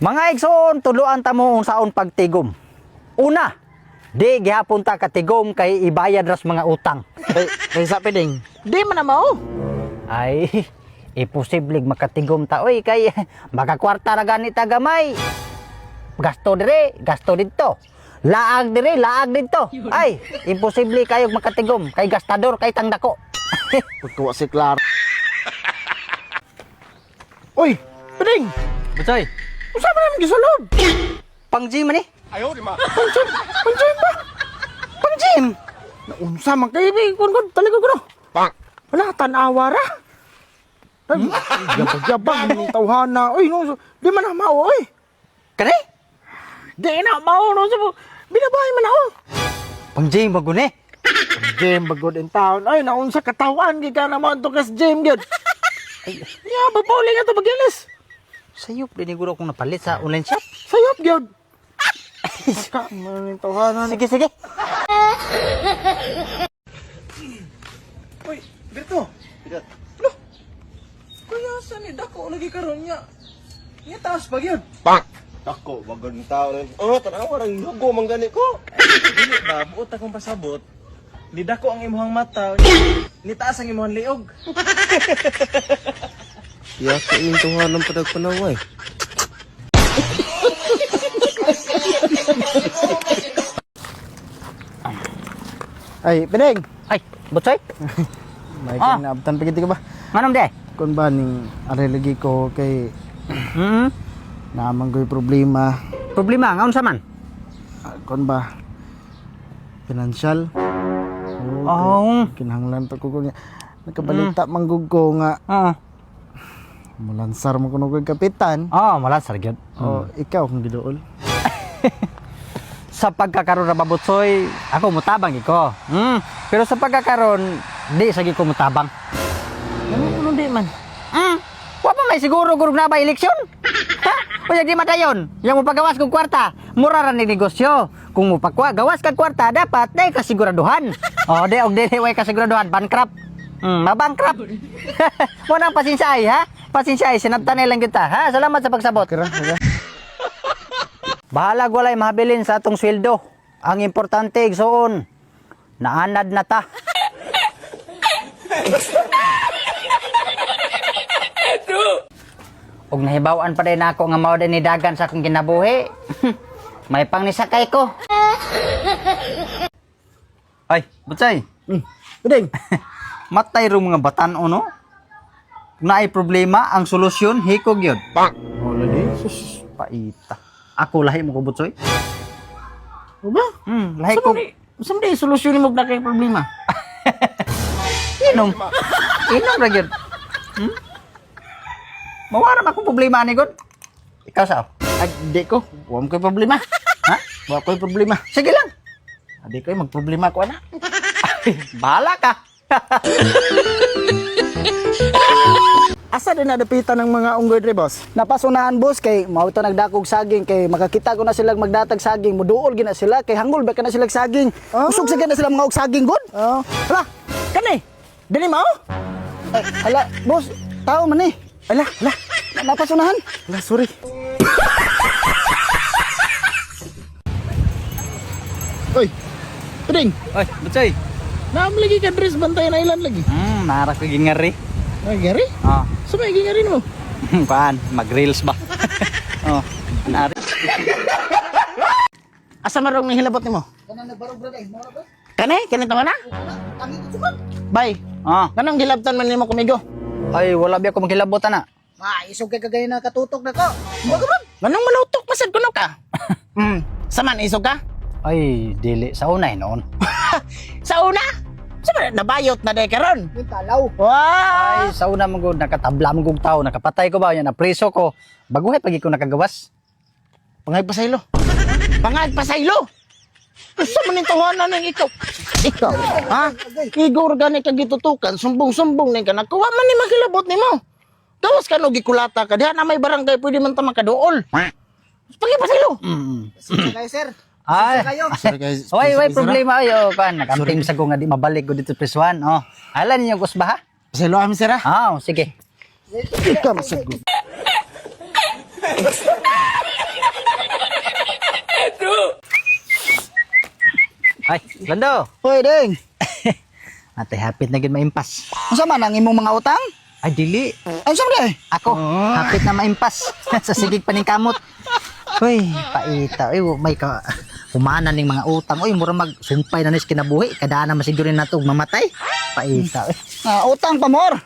Mga igsoon, tuluan ta mo unsaon pagtigom. Una, di gihapon ta katigom kay ibayad ras mga utang. Kay sa piling, di man na mao. Ay, imposible makatigom ta oy kay makakwarta ra gani ta gamay. Gasto dire, gasto dito. Laag dire, laag dito. Ay, imposible kayo makatigom kay gastador kay tangdako. Pagkuha si Clara. Uy, piling. Butoy, Usa man namin gisulod? pang gym man eh. Panjim ba? Panjim. Naunsa man kay kun talaga ko no. Wala tan-awa ra. Yabang ni tawhana. Uy, no, di man na mao oy. Kani? Di na mao no sa binabahay man ako. Pang gym bago ni. Jim bagod in town. Ay, naunsa katawan gi ka naman to kas Jim gyud. Ay, ya baboling ato bagilis. Sayop din siguro kung napalit sa online shop. Sayop gyud. Ka man tawhana. Sige, sige. Uy, Berto. Loh. Kuya sa ni dako lagi karon nya. Nya taas pa gyud. Ako, bagod ng tao rin. Oh, tanawa, ang lugo, manggani ko. Dili ba, buot akong pasabot. Nidako ang imuhang mata, nitaas ang imuhang liog. Yaka yung tuhanan pa nagpanaway. Ay, Piling. Ay, Butsoy? May Ah. kinabtan pagiti ka ba? Manong de? Kun ba ning areligi ko kay Hmm. naman ko'y problema. Problema ngaon sa man? Kun ba financial? Oh. Kinahanglan pa ko niya. Nakabalita manggug ko nga Oo. mulansar mo kuno ko'y kapitan. Oh, wala sa gyud. O ikaw kung giduol. Sa pagkakaroon na babutsoy, ako mutabang iko. Pero sa pagkakaroon, di sa ko mutabang. Ano di man? Wa pa may siguro gurug na ba eleksyon? Ha? O di madayon. Yang mo pagawas kong kwarta, mura ra ni negosyo. Kung mo pagwa gawas kag kwarta, dapat nay kasiguraduhan. O di og dili way kasiguraduhan, bankrupt. Mabankrupt. Mo nang pasensya ay, ha? Pasensya ay, sinabtan lang kita, ha? Salamat sa pagsabot. Kira. Bahalag walay mahabilin sa atong sweldo. Ang importante, igsoon, naanad na ta. Og nahibawan pa din ako nga mao din ni dagan sa akong kinabuhi. May pang nisakay ko. Ay, Butsay. Piling. Matay ro mga batan-o no? Kung naay problema, ang solusyon hikog yun. Wala di. Sus, paita. Ako lahi mo ko, Butsoy. O ba? Lahi ko. Saan di solusyonin mo na kay problema? Inom. Inom ra gyud. Mawaram akong problema ni God. Ikaw sa? Di ko. Huwag ko'y problema. Ha? Huwag ko'y problema. Sige lang. Di ko'y magproblema ko na. Bahala ka. Asa din nadapitan ng mga unggoy dre, boss? Napasunahan, boss, kay mao to nagdakog saging kay makakita ko na silang magdatag saging, muduol gina sila kay hangol ba ka na silang saging. Usog sa na sila mga og saging god. Hala, kani. Dili mao? Ay, hala, boss, tao man eh. Hala, napasunahan. Hala, sorry. Oy, Pring, Oy, Butsoy. naam lagi ka dress bantay na ilan lagi. Nara ko gingari. Ay, gari? Oh. Sa may gari mo? Paan, mag-reels ba? Oh, nari. Asa marong ni hilabot nimo? Kani? Kani tama na? Bay, Oh. kanang hilabtan man nimo kumigo? Ay, wala biya ko maghilabot na. Isog kay kagaya na katutok na ko. Manong manutok pasad kuno ka? Saman isog ka? Ay, dili sa unay noon. Sa una? Saman nabayot na day karon. Talaw. Wow! Ay, sa una mong gud nakatabla mong gud tao, nakapatay ko ba yan, napreso ko. Baguhay pagi ko nakagawas. Pangay pasaylo. Pangay pasaylo. Gusto mo nito hanan ng ikaw. Ikaw, ha? Igor gani ka gitutukan, sumbong-sumbong ning ka. Nakuha man ni magilabot nimo. Gawas ka no gikulata ka diha na may barangay pwede man ta makaduol. Pangay pasaylo. Sige sir. Ay, Sorry guys. way problema ayo kan nakamping sa ko nga di mabalik ko dito preswan. Oh. Alan niyo kusba ha? Pasaylo ami sir ha. Oh, sige. Ikaw masagod. Lando. Hoy, ding. Ate, hapit na gid maimpas. Unsa man ang imong mga utang? Ay, dili. Ay, unsa man Ako, hapit na maimpas. Sa sigig pa ning kamot. Uy, paita. Uy, may ka... Humana ning mga utang. Uy, mura magsumpay na nis kinabuhi. Kadaan na masigurin na ito mamatay. Paita. Uy. utang pa more.